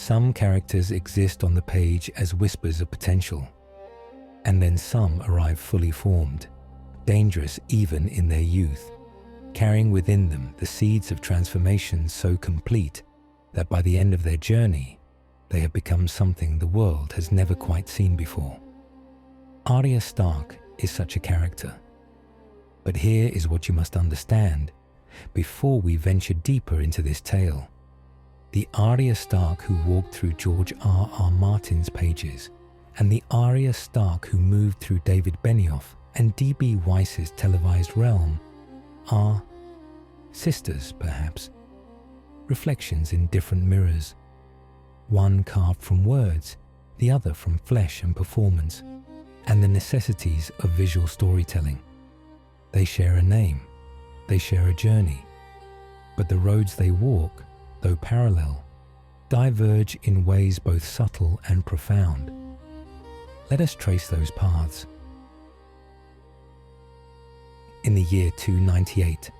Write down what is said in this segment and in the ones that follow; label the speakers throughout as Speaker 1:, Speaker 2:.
Speaker 1: Some characters exist on the page as whispers of potential, and then some arrive fully formed, dangerous even in their youth, carrying within them the seeds of transformation so complete that by the end of their journey, they have become something the world has never quite seen before. Arya Stark is such a character. But here is what you must understand before we venture deeper into this tale. The Arya Stark who walked through George R.R. Martin's pages and the Arya Stark who moved through David Benioff and D.B. Weiss's televised realm are sisters, perhaps, reflections in different mirrors, one carved from words, the other from flesh and performance, and the necessities of visual storytelling. They share a name, they share a journey, but the roads they walk, though parallel, diverge in ways both subtle and profound. Let us trace those paths. In the year 298,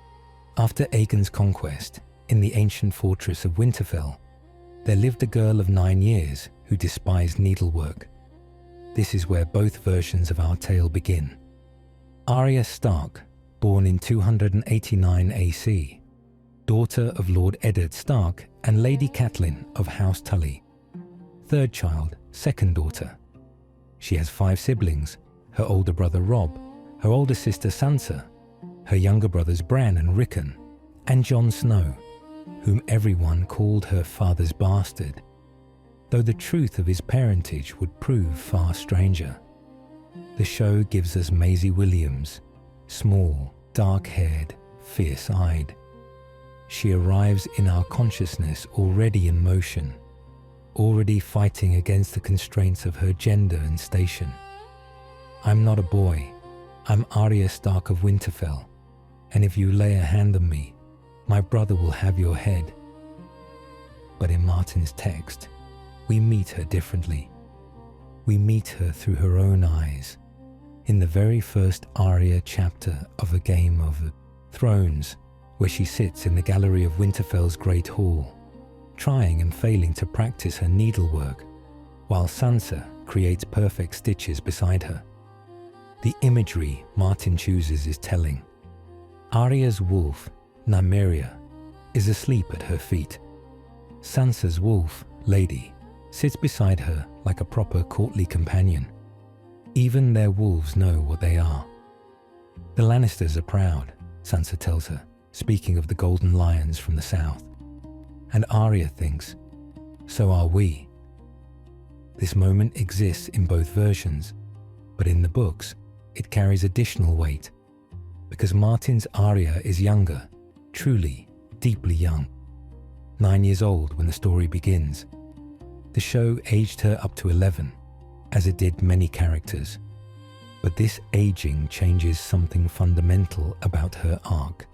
Speaker 1: after Aegon's conquest, in the ancient fortress of Winterfell, there lived a girl of 9 years who despised needlework. This is where both versions of our tale begin. Arya Stark, born in 289 AC, daughter of Lord Eddard Stark and Lady Catelyn of House Tully. Third child, second daughter. She has 5 siblings, her older brother Robb, her older sister Sansa, her younger brothers Bran and Rickon, and Jon Snow, whom everyone called her father's bastard, though the truth of his parentage would prove far stranger. The show gives us Maisie Williams, small, dark-haired, fierce-eyed. She arrives in our consciousness already in motion, already fighting against the constraints of her gender and station. I'm not a boy, I'm Arya Stark of Winterfell, and if you lay a hand on me, my brother will have your head. But in Martin's text, we meet her differently. We meet her through her own eyes, in the very first Arya chapter of A Game of Thrones, where she sits in the gallery of Winterfell's Great Hall, trying and failing to practice her needlework, while Sansa creates perfect stitches beside her. The imagery Martin chooses is telling. Arya's wolf, Nymeria, is asleep at her feet. Sansa's wolf, Lady, sits beside her like a proper courtly companion. Even their wolves know what they are. The Lannisters are proud, Sansa tells her, speaking of the golden lions from the south. And Arya thinks, so are we. This moment exists in both versions, but in the books, it carries additional weight, because Martin's Arya is younger, truly, deeply young. 9 years old when the story begins. The show aged her up to 11, as it did many characters. But this aging changes something fundamental about her arc.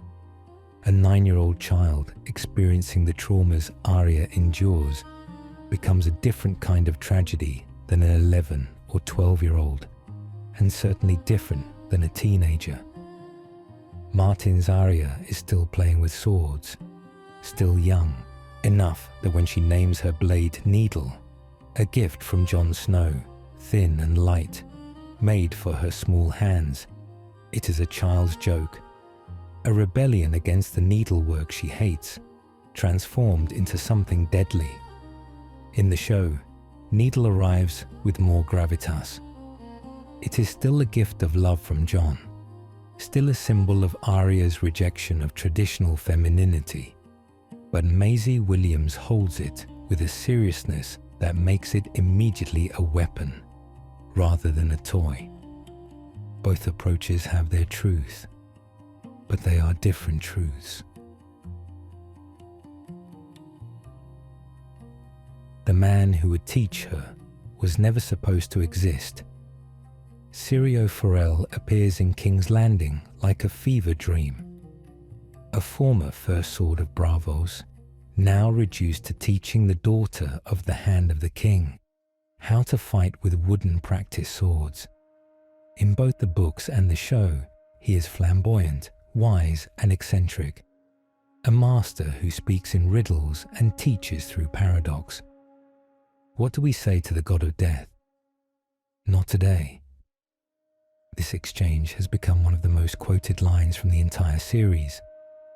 Speaker 1: A 9-year-old child experiencing the traumas Arya endures becomes a different kind of tragedy than an 11 or 12-year-old, and certainly different than a teenager. Martin's Arya is still playing with swords, still young, enough that when she names her blade Needle, a gift from Jon Snow, thin and light, made for her small hands, it is a child's joke, a rebellion against the needlework she hates, transformed into something deadly. In the show, Needle arrives with more gravitas. It is still a gift of love from Jon, still a symbol of Arya's rejection of traditional femininity, but Maisie Williams holds it with a seriousness that makes it immediately a weapon, rather than a toy. Both approaches have their truth, but they are different truths. The man who would teach her was never supposed to exist. Syrio Forel appears in King's Landing like a fever dream. A former First Sword of Braavos, now reduced to teaching the daughter of the Hand of the King how to fight with wooden practice swords. In both the books and the show, he is flamboyant, wise and eccentric, a master who speaks in riddles and teaches through paradox. What do we say to the god of death? Not today. This exchange has become one of the most quoted lines from the entire series,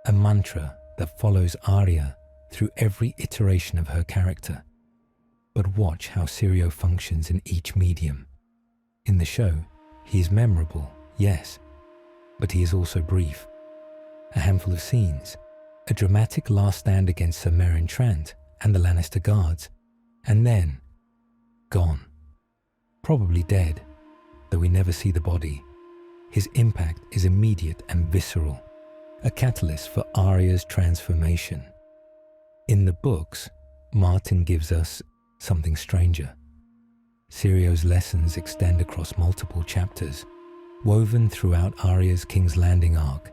Speaker 1: a mantra that follows Arya through every iteration of her character. But watch how Syrio functions in each medium. In the show, he is memorable, yes, but he is also brief. A handful of scenes, a dramatic last stand against Sir Meryn Trant and the Lannister guards, and then gone. Probably dead, though we never see the body. His impact is immediate and visceral, a catalyst for Arya's transformation. In the books, Martin gives us something stranger. Sirio's lessons extend across multiple chapters, woven throughout Arya's King's Landing arc.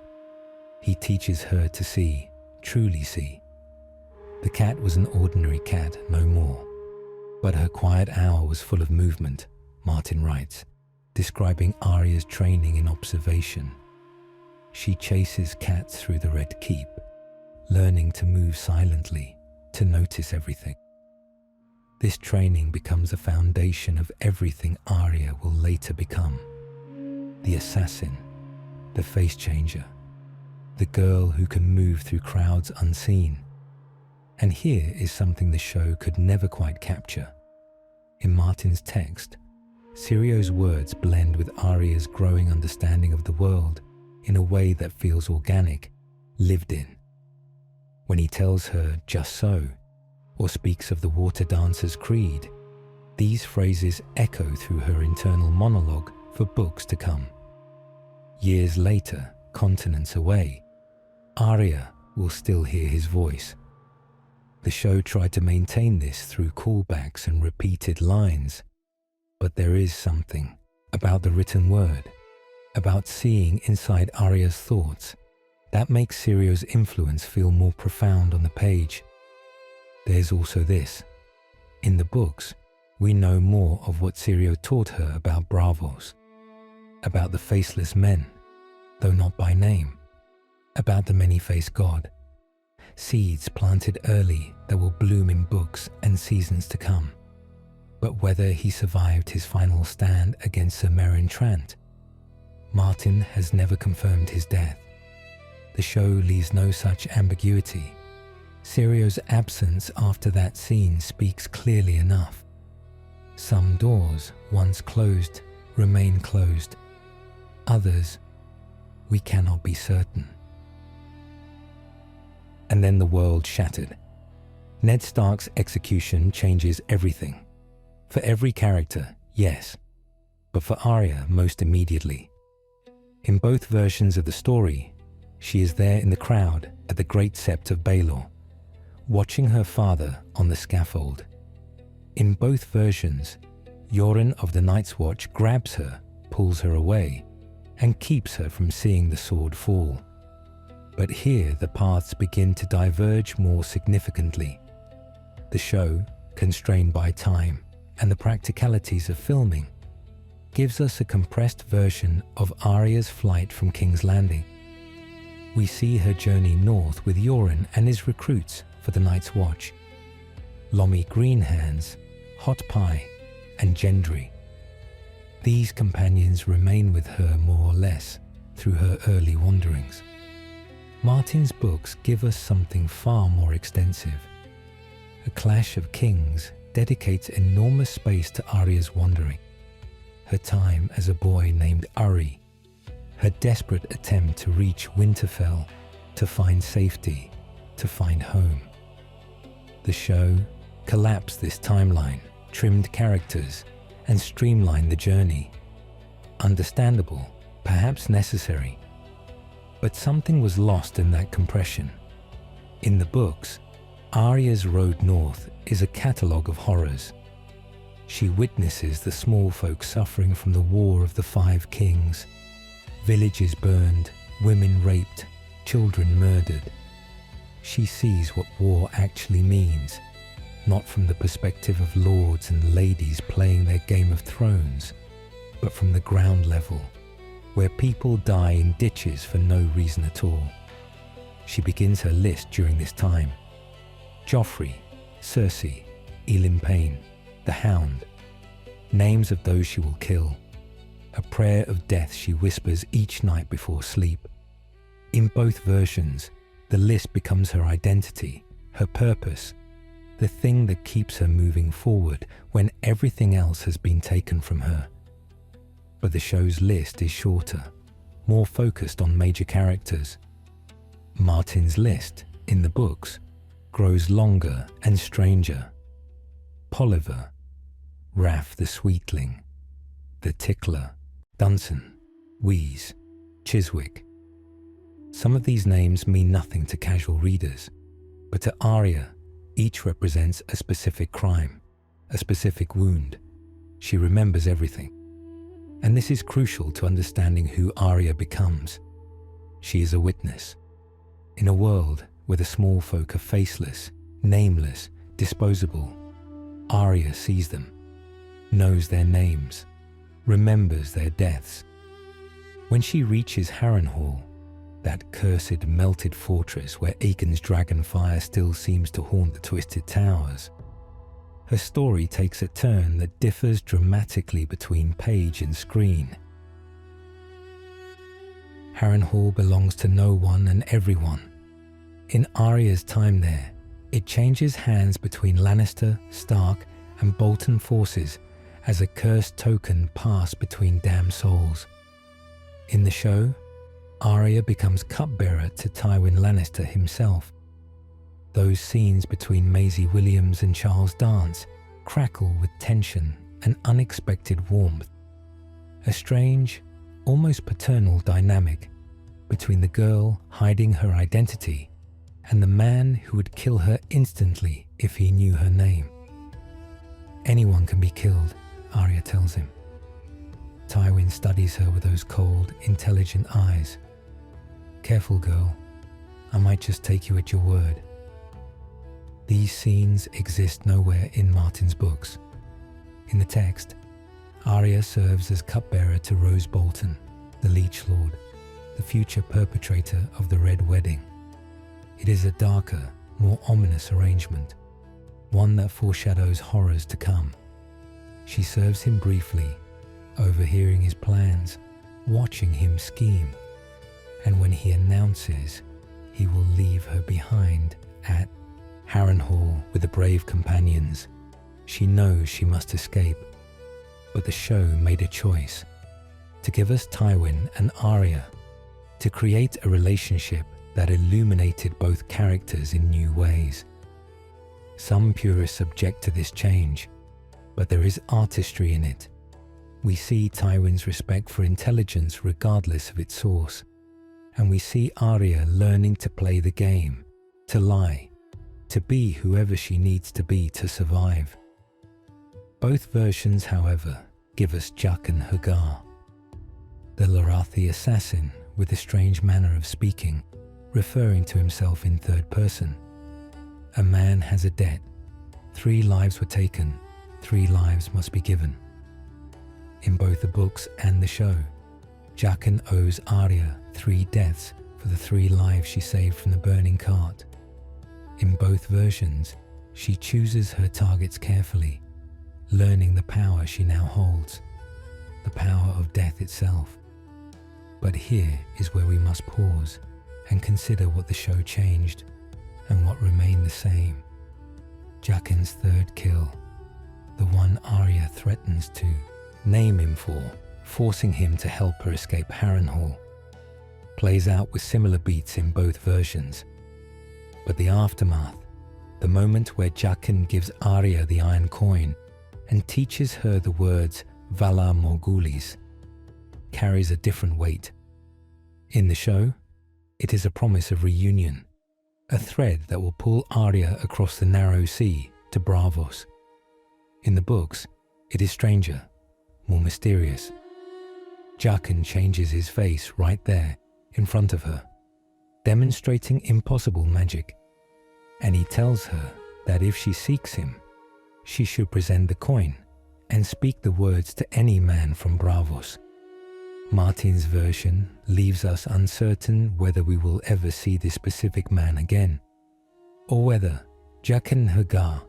Speaker 1: He teaches her to see, truly see. The cat was an ordinary cat, no more. But her quiet hour was full of movement, Martin writes, describing Arya's training in observation. She chases cats through the Red Keep, learning to move silently, to notice everything. This training becomes the foundation of everything Arya will later become. The assassin, the face changer, the girl who can move through crowds unseen. And here is something the show could never quite capture. In Martin's text, Sirio's words blend with Arya's growing understanding of the world in a way that feels organic, lived in. When he tells her "just so," or speaks of the water dancer's creed, these phrases echo through her internal monologue for books to come. Years later, continents away, Arya will still hear his voice. The show tried to maintain this through callbacks and repeated lines, but there is something about the written word, about seeing inside Arya's thoughts, that makes Sirio's influence feel more profound on the page. There's also this. In the books, we know more of what Syrio taught her about Braavos, about the faceless men, though not by name, about the many-faced god, seeds planted early that will bloom in books and seasons to come. But whether he survived his final stand against Sir Meryn Trant, Martin has never confirmed his death. The show leaves no such ambiguity. Sirio's absence after that scene speaks clearly enough. Some doors, once closed, remain closed. Others, we cannot be certain. And then the world shattered. Ned Stark's execution changes everything. For every character, yes, but for Arya most immediately. In both versions of the story, she is there in the crowd at the Great Sept of Baelor, watching her father on the scaffold. In both versions, Yoren of the Night's Watch grabs her, pulls her away, and keeps her from seeing the sword fall. But here the paths begin to diverge more significantly. The show, constrained by time and the practicalities of filming, gives us a compressed version of Arya's flight from King's Landing. We see her journey north with Yoren and his recruits for the Night's Watch. Lomi Greenhands, Hot Pie, and Gendry. These companions remain with her more or less through her early wanderings. Martin's books give us something far more extensive. A Clash of Kings dedicates enormous space to Arya's wandering, her time as a boy named Uri, her desperate attempt to reach Winterfell, to find safety, to find home. The show collapsed this timeline, trimmed characters, and streamlined the journey. Understandable, perhaps necessary. But something was lost in that compression. In the books, Arya's road north is a catalogue of horrors. She witnesses the small folk suffering from the War of the Five Kings, villages burned, women raped, children murdered. She sees what war actually means, not from the perspective of lords and ladies playing their Game of Thrones, but from the ground level, where people die in ditches for no reason at all. She begins her list during this time. Joffrey, Cersei, Elyn Payne, the Hound, names of those she will kill, a prayer of death she whispers each night before sleep. In both versions, the list becomes her identity, her purpose, the thing that keeps her moving forward when everything else has been taken from her. But the show's list is shorter, more focused on major characters. Martin's list, in the books, grows longer and stranger. Polliver, Raff the Sweetling, the Tickler, Dunson, Wheeze, Chiswick. Some of these names mean nothing to casual readers, but to Arya, each represents a specific crime, a specific wound. She remembers everything. And this is crucial to understanding who Arya becomes. She is a witness. In a world where the small folk are faceless, nameless, disposable, Arya sees them, knows their names, remembers their deaths. When she reaches Harrenhal, that cursed melted fortress where Aegon's dragon fire still seems to haunt the twisted towers, her story takes a turn that differs dramatically between page and screen. Harrenhal belongs to no one and everyone. In Arya's time there, it changes hands between Lannister, Stark, and Bolton forces as a cursed token passed between damned souls. In the show, Arya becomes cupbearer to Tywin Lannister himself. Those scenes between Maisie Williams and Charles Dance crackle with tension and unexpected warmth. A strange, almost paternal dynamic between the girl hiding her identity and the man who would kill her instantly if he knew her name. Anyone can be killed, Arya tells him. Tywin studies her with those cold, intelligent eyes. Careful, girl. I might just take you at your word. These scenes exist nowhere in Martin's books. In the text, Arya serves as cupbearer to Rose Bolton, the Leech Lord, the future perpetrator of the Red Wedding. It is a darker, more ominous arrangement, one that foreshadows horrors to come. She serves him briefly, overhearing his plans, watching him scheme, and when he announces he will leave her behind at Harrenhal with the brave companions, she knows she must escape. But the show made a choice to give us Tywin and Arya, to create a relationship that illuminated both characters in new ways. Some purists object to this change, but there is artistry in it. We see Tywin's respect for intelligence regardless of its source, and we see Arya learning to play the game, to lie, to be whoever she needs to be to survive. Both versions, however, give us Jaqen H'ghar, the Lorathi assassin with a strange manner of speaking, referring to himself in third person. A man has a debt. 3 lives were taken, 3 lives must be given. In both the books and the show, Jaqen owes Arya 3 deaths for the 3 lives she saved from the burning cart. In both versions, she chooses her targets carefully, learning the power she now holds, the power of death itself. But here is where we must pause and consider what the show changed and what remained the same. Jaqen's third kill, the one Arya threatens to name him for, forcing him to help her escape Harrenhal, plays out with similar beats in both versions. But the aftermath, the moment where Jaqen gives Arya the iron coin and teaches her the words valar morghulis, carries a different weight. In the show, it is a promise of reunion, a thread that will pull Arya across the narrow sea to Braavos. In the books, it is stranger, more mysterious. Jaqen changes his face right there in front of her, demonstrating impossible magic, and he tells her that if she seeks him, she should present the coin and speak the words to any man from Braavos. Martin's version leaves us uncertain whether we will ever see this specific man again, or whether Jaqen H'ghar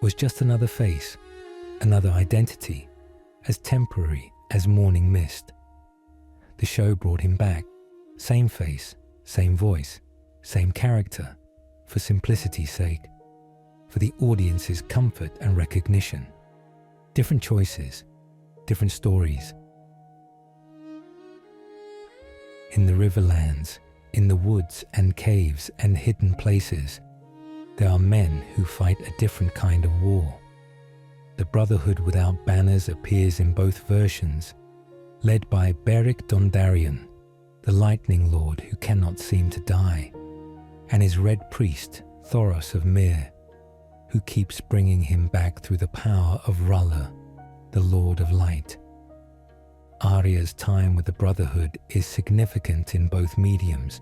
Speaker 1: was just another face, another identity, as temporary as morning mist. The show brought him back, same face, same voice, same character, for simplicity's sake, for the audience's comfort and recognition. Different choices, different stories. In the Riverlands, in the woods and caves and hidden places, there are men who fight a different kind of war. The Brotherhood without banners appears in both versions, led by Beric Dondarrion, the Lightning Lord who cannot seem to die, and his Red Priest, Thoros of Myr, who keeps bringing him back through the power of R'hllor, the Lord of Light. Arya's time with the Brotherhood is significant in both mediums,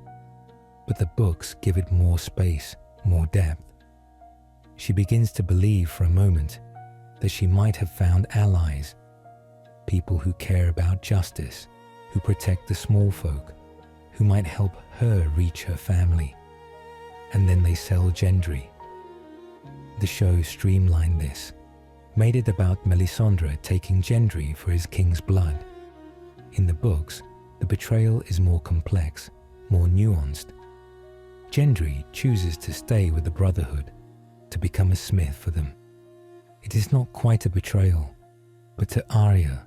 Speaker 1: but the books give it more space, more depth. She begins to believe for a moment that she might have found allies, people who care about justice, who protect the small folk, who might help her reach her family. And then they sell Gendry. The show streamlined this, made it about Melisandre taking Gendry for his king's blood. In the books, the betrayal is more complex, more nuanced. Gendry chooses to stay with the Brotherhood, to become a smith for them. It is not quite a betrayal, but to Arya,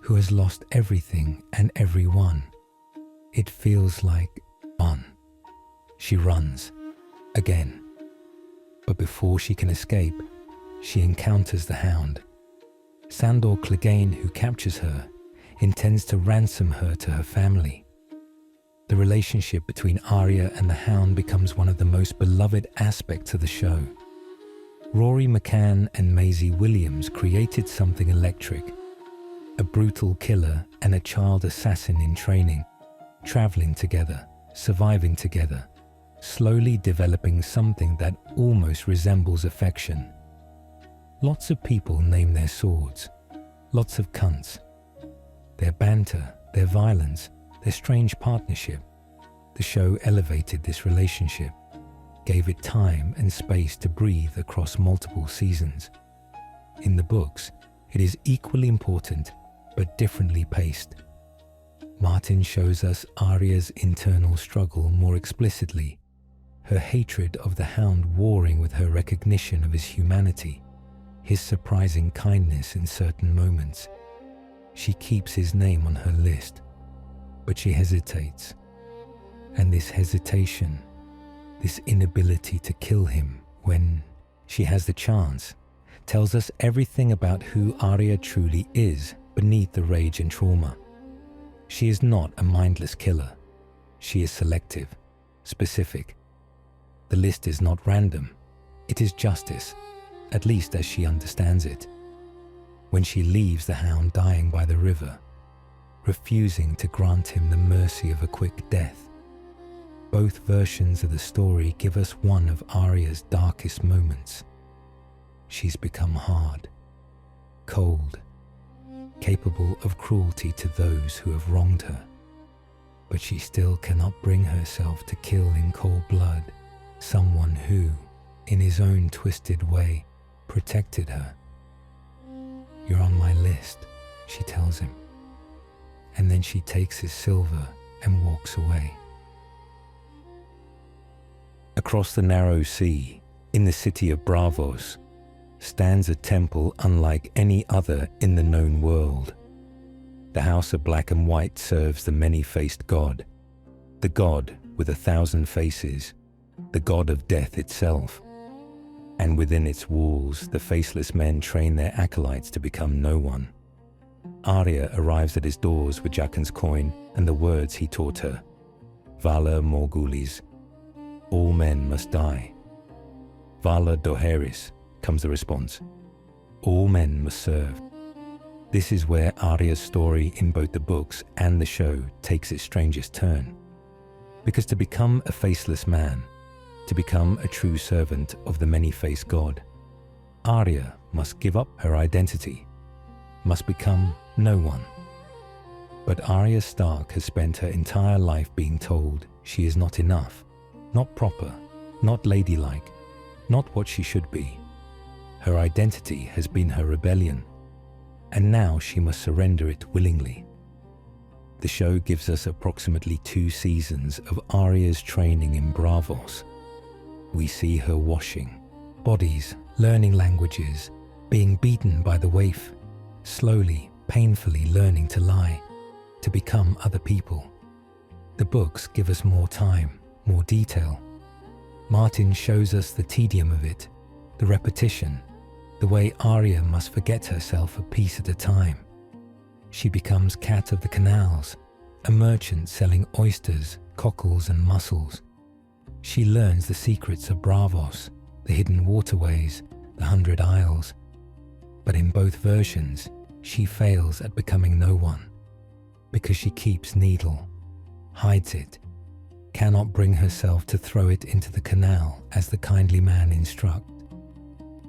Speaker 1: who has lost everything and everyone, it feels like on. She runs, again. But before she can escape, she encounters the Hound. Sandor Clegane, who captures her, intends to ransom her to her family. The relationship between Arya and the Hound becomes one of the most beloved aspects of the show. Rory McCann and Maisie Williams created something electric. A brutal killer and a child assassin in training, traveling together, surviving together, slowly developing something that almost resembles affection. Lots of people name their swords, lots of cunts. Their banter, their violence, their strange partnership. The show elevated this relationship, gave it time and space to breathe across multiple seasons. In the books, it is equally important, but differently paced. Martin shows us Arya's internal struggle more explicitly, her hatred of the Hound warring with her recognition of his humanity, his surprising kindness in certain moments. She keeps his name on her list, but she hesitates. And this hesitation, this inability to kill him when she has the chance, tells us everything about who Arya truly is beneath the rage and trauma. She is not a mindless killer. She is selective, specific. The list is not random. It is justice, at least as she understands it. When she leaves the Hound dying by the river, refusing to grant him the mercy of a quick death. Both versions of the story give us one of Arya's darkest moments. She's become hard, cold, capable of cruelty to those who have wronged her. But she still cannot bring herself to kill in cold blood someone who, in his own twisted way, protected her. "You're on my list," she tells him. And then she takes his silver and walks away. Across the narrow sea, in the city of Braavos, stands a temple unlike any other in the known world. The House of Black and White serves the many-faced god, the god with 1,000 faces, the god of death itself. And within its walls, the faceless men train their acolytes to become no one. Arya arrives at his doors with Jaqen's coin and the words he taught her. Valar morghulis. All men must die. Valar doheris, comes the response. All men must serve. This is where Arya's story in both the books and the show takes its strangest turn. Because to become a faceless man, to become a true servant of the many-faced god, Arya must give up her identity, must become no one. But Arya Stark has spent her entire life being told she is not enough, not proper, not ladylike, not what she should be. Her identity has been her rebellion, and now she must surrender it willingly. The show gives us approximately 2 seasons of Arya's training in Braavos. We see her washing bodies, learning languages, being beaten by the waif, slowly, painfully learning to lie, to become other people. The books give us more time, more detail. Martin shows us the tedium of it, the repetition, the way Arya must forget herself a piece at a time. She becomes cat of the canals, a merchant selling oysters, cockles and mussels. She learns the secrets of Braavos, the hidden waterways, the 100 Isles. But in both versions, she fails at becoming no one, because she keeps Needle, hides it, cannot bring herself to throw it into the canal as the kindly man instructs.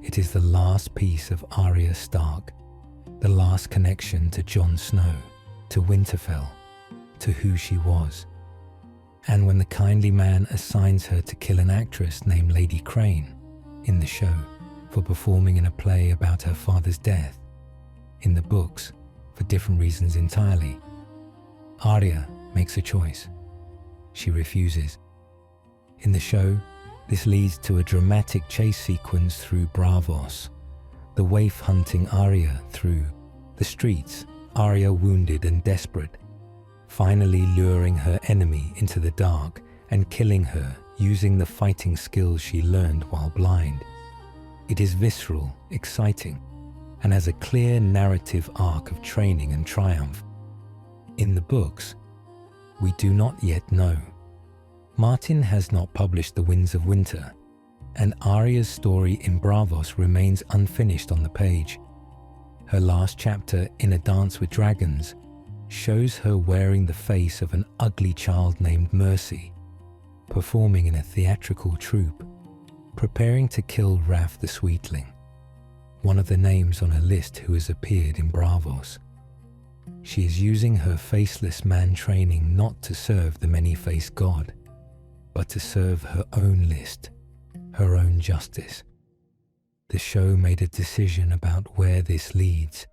Speaker 1: It is the last piece of Arya Stark, the last connection to Jon Snow, to Winterfell, to who she was. And when the kindly man assigns her to kill an actress named Lady Crane in the show for performing in a play about her father's death, in the books, for different reasons entirely, Arya makes a choice. She refuses. In the show, this leads to a dramatic chase sequence through Braavos, the waif hunting Arya through the streets, Arya wounded and desperate, finally luring her enemy into the dark and killing her using the fighting skills she learned while blind. It is visceral, exciting, and has a clear narrative arc of training and triumph. In the books, we do not yet know. Martin has not published The Winds of Winter, and Arya's story in Braavos remains unfinished on the page. Her last chapter, In a Dance with Dragons, shows her wearing the face of an ugly child named Mercy, performing in a theatrical troupe, preparing to kill Raff the Sweetling, one of the names on a list who has appeared in Braavos. She is using her faceless man training not to serve the many-faced god, but to serve her own list, her own justice. The show made a decision about where this leads,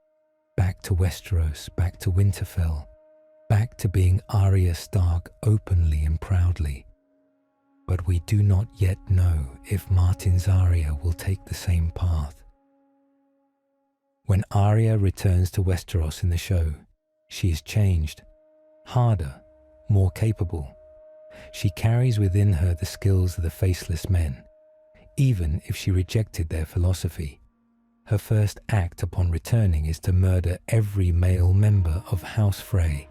Speaker 1: back to Westeros, back to Winterfell, back to being Arya Stark openly and proudly. But we do not yet know if Martin's Arya will take the same path. When Arya returns to Westeros in the show, she is changed, harder, more capable. She carries within her the skills of the faceless men, even if she rejected their philosophy. Her first act upon returning is to murder every male member of House Frey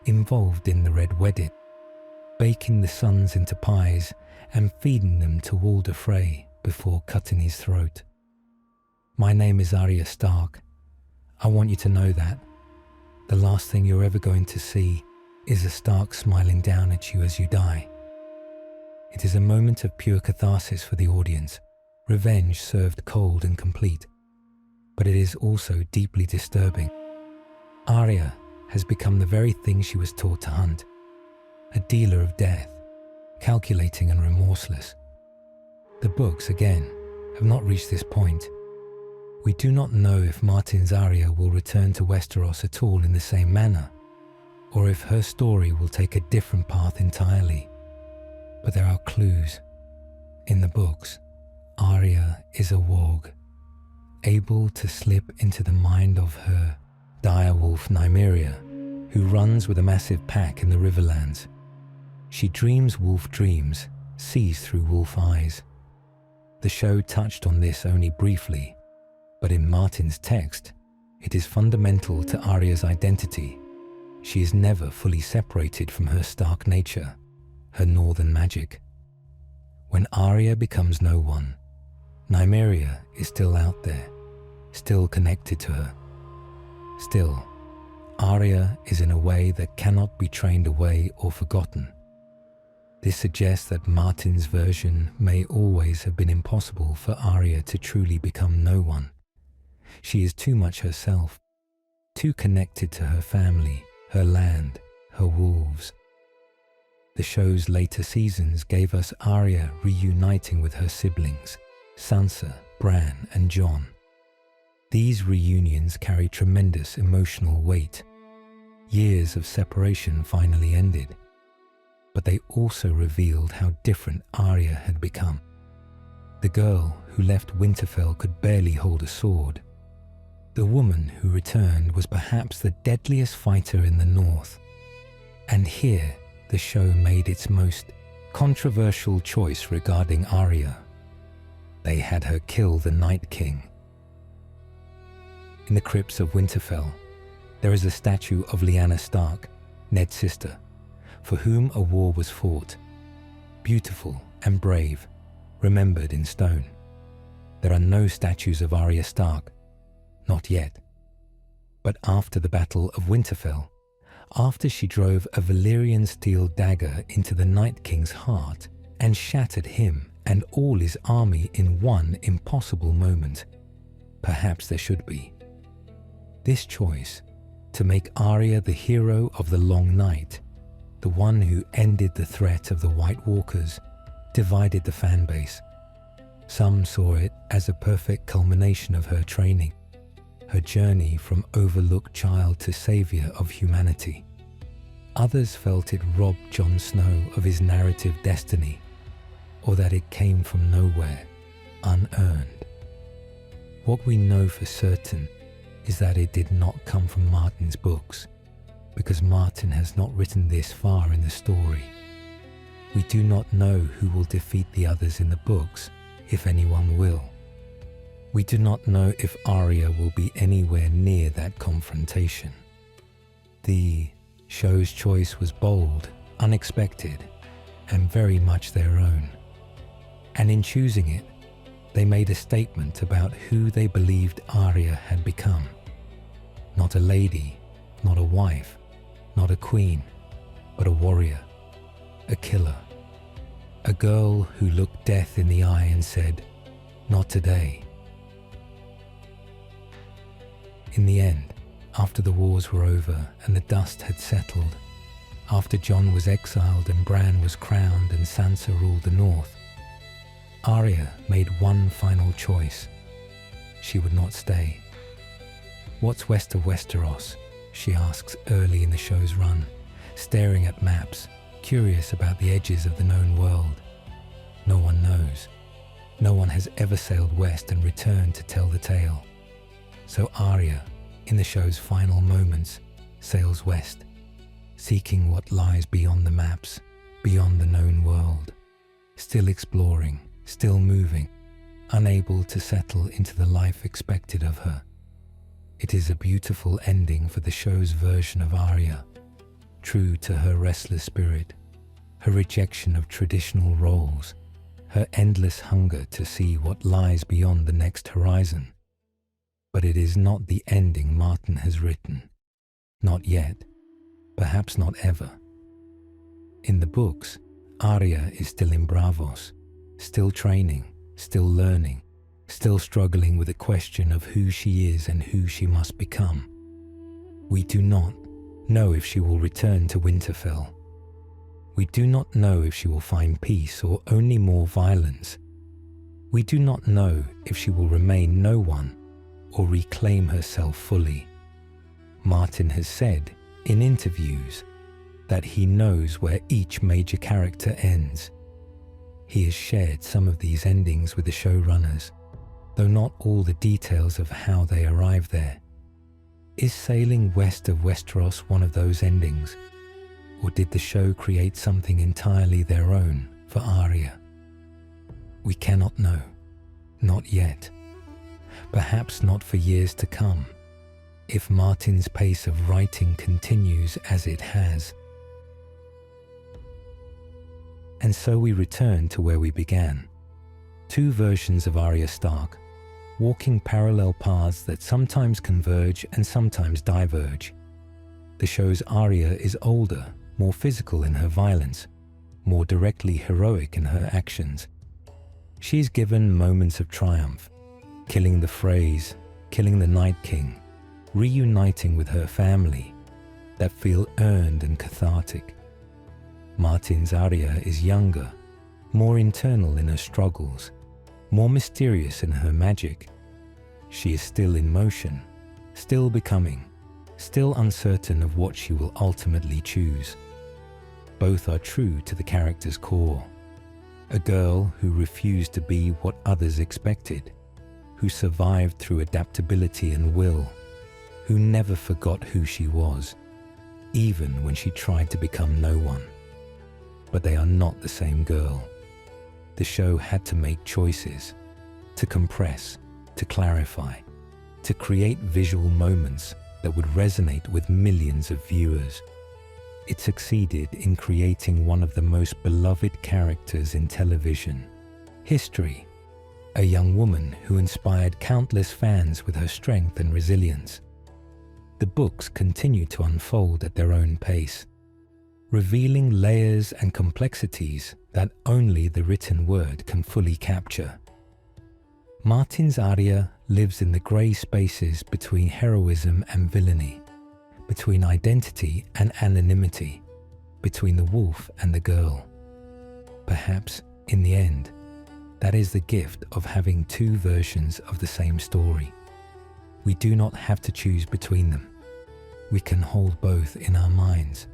Speaker 1: involved in the Red Wedding, baking the sons into pies and feeding them to Walder Frey before cutting his throat. My name is Arya Stark. I want you to know that. The last thing you're ever going to see is a Stark smiling down at you as you die. It is a moment of pure catharsis for the audience, revenge served cold and complete. But it is also deeply disturbing. Arya has become the very thing she was taught to hunt, a dealer of death, calculating and remorseless. The books, again, have not reached this point. We do not know if Martin's Arya will return to Westeros at all in the same manner, or if her story will take a different path entirely. But there are clues. In the books, Arya is a warg, able to slip into the mind of her direwolf Nymeria, who runs with a massive pack in the Riverlands. She dreams wolf dreams, sees through wolf eyes. The show touched on this only briefly, but in Martin's text, it is fundamental to Arya's identity. She is never fully separated from her Stark nature, her northern magic. When Arya becomes no one, Nymeria is still out there, still connected to her. Still, Arya is in a way that cannot be trained away or forgotten. This suggests that Martin's version may always have been impossible for Arya to truly become no one. She is too much herself, too connected to her family, her land, her wolves. The show's later seasons gave us Arya reuniting with her siblings, Sansa, Bran and Jon, These reunions carry tremendous emotional weight. Years of separation finally ended, but they also revealed how different Arya had become. The girl who left Winterfell could barely hold a sword. The woman who returned was perhaps the deadliest fighter in the North. And here, the show made its most controversial choice regarding Arya. They had her kill the Night King. In the crypts of Winterfell, there is a statue of Lyanna Stark, Ned's sister, for whom a war was fought. Beautiful and brave, remembered in stone. There are no statues of Arya Stark, not yet. But after the Battle of Winterfell, after she drove a Valyrian steel dagger into the Night King's heart and shattered him and all his army in one impossible moment, perhaps there should be. This choice, to make Arya the hero of the Long Night, the one who ended the threat of the White Walkers, divided the fan base. Some saw it as a perfect culmination of her training, her journey from overlooked child to savior of humanity. Others felt it robbed Jon Snow of his narrative destiny, or that it came from nowhere, unearned. What we know for certain is that it did not come from Martin's books, because Martin has not written this far in the story. We do not know who will defeat the others in the books, if anyone will. We do not know if Arya will be anywhere near that confrontation. The show's choice was bold, unexpected, and very much their own. And in choosing it, they made a statement about who they believed Arya had become. Not a lady, not a wife, not a queen, but a warrior, a killer. A girl who looked death in the eye and said, "Not today." In the end, after the wars were over and the dust had settled, after Jon was exiled and Bran was crowned and Sansa ruled the North, Arya made one final choice. She would not stay. "What's west of Westeros?" she asks early in the show's run, staring at maps, curious about the edges of the known world. No one knows. No one has ever sailed west and returned to tell the tale. So Arya, in the show's final moments, sails west, seeking what lies beyond the maps, beyond the known world, still exploring, still moving, unable to settle into the life expected of her. It is a beautiful ending for the show's version of Arya, true to her restless spirit, her rejection of traditional roles, her endless hunger to see what lies beyond the next horizon. But it is not the ending Martin has written. Not yet. Perhaps not ever. In the books, Arya is still in Braavos, still training, still learning, still struggling with the question of who she is and who she must become. We do not know if she will return to Winterfell. We do not know if she will find peace or only more violence. We do not know if she will remain no one or reclaim herself fully. Martin has said in interviews that he knows where each major character ends. He has shared some of these endings with the showrunners, though not all the details of how they arrive there. Is sailing west of Westeros one of those endings? Or did the show create something entirely their own for Arya? We cannot know. Not yet. Perhaps not for years to come, if Martin's pace of writing continues as it has. And so we return to where we began. Two versions of Arya Stark, walking parallel paths that sometimes converge and sometimes diverge. The show's Arya is older, more physical in her violence, more directly heroic in her actions. She's given moments of triumph, killing the Freys, killing the Night King, reuniting with her family, that feel earned and cathartic. Martin's Arya is younger, more internal in her struggles, more mysterious in her magic. She is still in motion, still becoming, still uncertain of what she will ultimately choose. Both are true to the character's core. A girl who refused to be what others expected, who survived through adaptability and will, who never forgot who she was, even when she tried to become no one. But they are not the same girl. The show had to make choices, to compress, to clarify, to create visual moments that would resonate with millions of viewers. It succeeded in creating one of the most beloved characters in television history, a young woman who inspired countless fans with her strength and resilience. The books continue to unfold at their own pace, revealing layers and complexities that only the written word can fully capture. Martin's Arya lives in the grey spaces between heroism and villainy, between identity and anonymity, between the wolf and the girl. Perhaps, in the end, that is the gift of having two versions of the same story. We do not have to choose between them. We can hold both in our minds,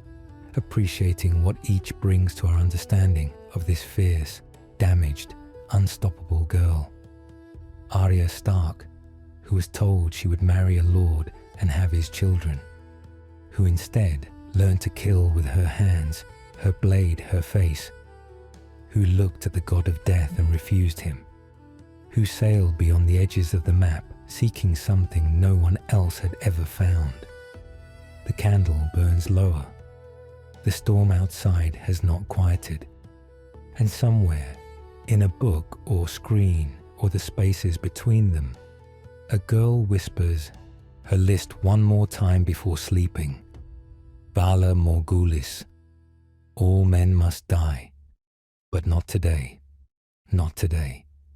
Speaker 1: appreciating what each brings to our understanding of this fierce, damaged, unstoppable girl. Arya Stark, who was told she would marry a lord and have his children, who instead learned to kill with her hands, her blade, her face, who looked at the god of death and refused him, who sailed beyond the edges of the map seeking something no one else had ever found. The candle burns lower. The storm outside has not quieted. And somewhere, in a book or screen or the spaces between them, a girl whispers her list one more time before sleeping. Valar morghulis. All men must die. But not today. Not today.